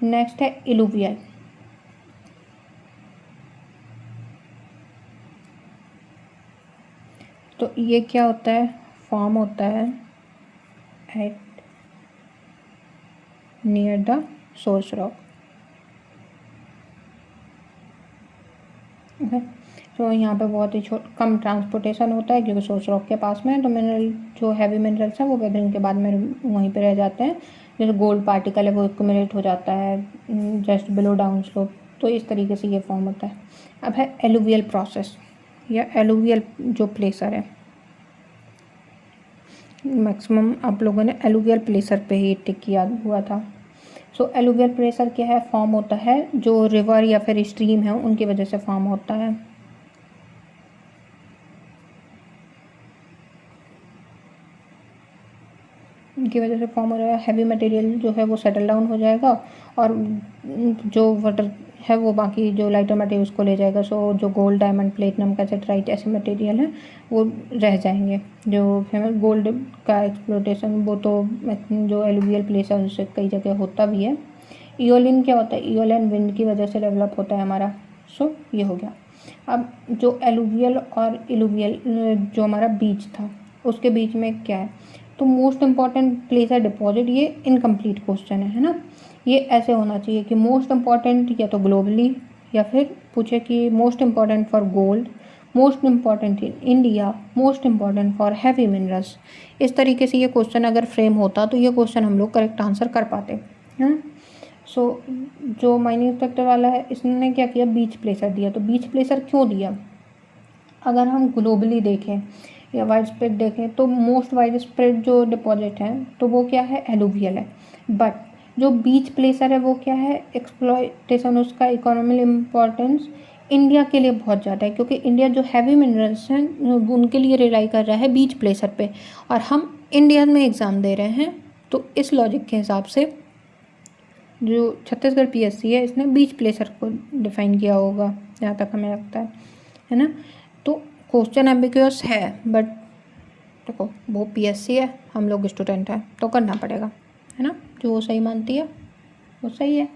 नेक्स्ट है इलुवियल। तो ये क्या होता है, फॉर्म होता है at near the source rock. Okay, तो यहाँ पे बहुत ही कम ट्रांसपोर्टेशन होता है क्योंकि सोर्स रॉक के पास में है। तो मिनरल जो हैवी मिनरल्स हैं वो वेदरिंग के बाद में वहीं पे रह जाते हैं। जैसे गोल्ड पार्टिकल है वो एक्यूमुलेट हो जाता है जस्ट बिलो डाउन स्लोप। तो इस तरीके से ये फॉर्म होता है। अब है एलुवियल प्रोसेस या एलुवियल जो प्लेसर है। मैक्सिमम आप लोगों ने एलुवियल प्लेसर पे ही टिक किया हुआ था। सो एलुवियल प्लेसर क्या है, फॉर्म होता है जो रिवर या फिर स्ट्रीम है उनकी वजह से फॉर्म होता है। उनकी वजह से फॉर्म हो जाएगा, हैवी मटेरियल जो है वो सेटल डाउन हो जाएगा और जो वाटर है वो बाकी जो लाइटर मटेरियल उसको ले जाएगा। सो जो गोल्ड, डायमंड, प्लेटिनम, कैसेट्राइट ऐसे मटेरियल हैं वो रह जाएंगे। जो फेमस गोल्ड का एक्सप्लोटेशन वो तो जो एलुवियल प्लेस है उससे कई जगह होता भी है। इयोलिन क्या होता है, इयोलिन विंड की वजह से डेवलप होता है हमारा। सो ये हो गया। अब जो एलुवियल और इलुवियल जो हमारा बीच था उसके बीच में क्या है, तो मोस्ट इम्पॉर्टेंट प्लेसर डिपॉजिट, ये इनकम्प्लीट क्वेश्चन है ना। ये ऐसे होना चाहिए कि मोस्ट इम्पॉर्टेंट या तो ग्लोबली, या फिर पूछे कि most important for gold, most important in India, most important for heavy minerals. इस तरीके से ये क्वेश्चन अगर फ्रेम होता तो ये क्वेश्चन हम लोग करेक्ट आंसर कर पाते हैं। सो जो माइनिंग इंस्पेक्टर वाला है इसने क्या किया, बीच प्लेसर दिया। तो बीच प्लेसर क्यों दिया, अगर हम ग्लोबली देखें या वाइड स्प्रेड देखें तो मोस्ट वाइड स्प्रेड जो डिपॉजिट है तो वो क्या है, एलुवियल है। बट जो बीच प्लेसर है वो क्या है, एक्सप्लॉयटेशन उसका इकोनॉमिक इम्पोर्टेंस इंडिया के लिए बहुत ज़्यादा है, क्योंकि इंडिया जो हैवी मिनरल्स हैं उनके लिए रिलाई कर रहा है बीच प्लेसर पे, और हम इंडिया में एग्ज़ाम दे रहे हैं। तो इस लॉजिक के हिसाब से जो छत्तीसगढ़ पीएससी है इसने बीच प्लेसर को डिफाइन किया होगा, जहाँ तक हमें लगता है ना। तो क्वेश्चन एम्बिग्यूअस है बट देखो वो पीएससी है, हम लोग स्टूडेंट हैं तो करना पड़ेगा, है ना। जो वो सही मानती है वो सही है।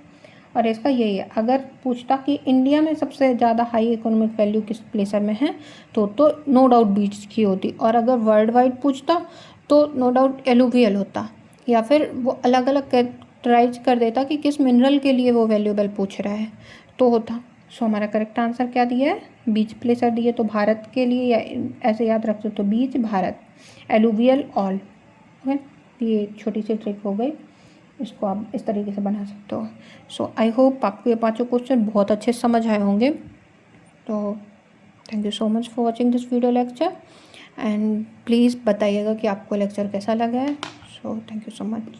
और इसका यही है, अगर पूछता कि इंडिया में सबसे ज़्यादा हाई इकोनॉमिक वैल्यू किस प्लेसर में है तो नो डाउट बीच की होती, और अगर वर्ल्ड वाइड पूछता तो नो डाउट एलुवियल होता, या फिर वो अलग अलग कैरेक्टराइज कर देता कि किस मिनरल के लिए वो वैल्यूएबल पूछ रहा है तो होता। सो हमारा करेक्ट आंसर क्या दिया है, बीच प्लेसर दिए। तो भारत के लिए, या ऐसे याद रख सकते हो, बीच भारत, एलुवियल ऑल। ओके, ये छोटी सी ट्रिक हो गई, इसको आप इस तरीके से बना सकते हो। सो आई होप आपको ये पांचों क्वेश्चन बहुत अच्छे समझ आए होंगे। तो thank you so much for watching this video lecture, and please बताइएगा कि आपको लेक्चर कैसा लगा है। So thank you so much.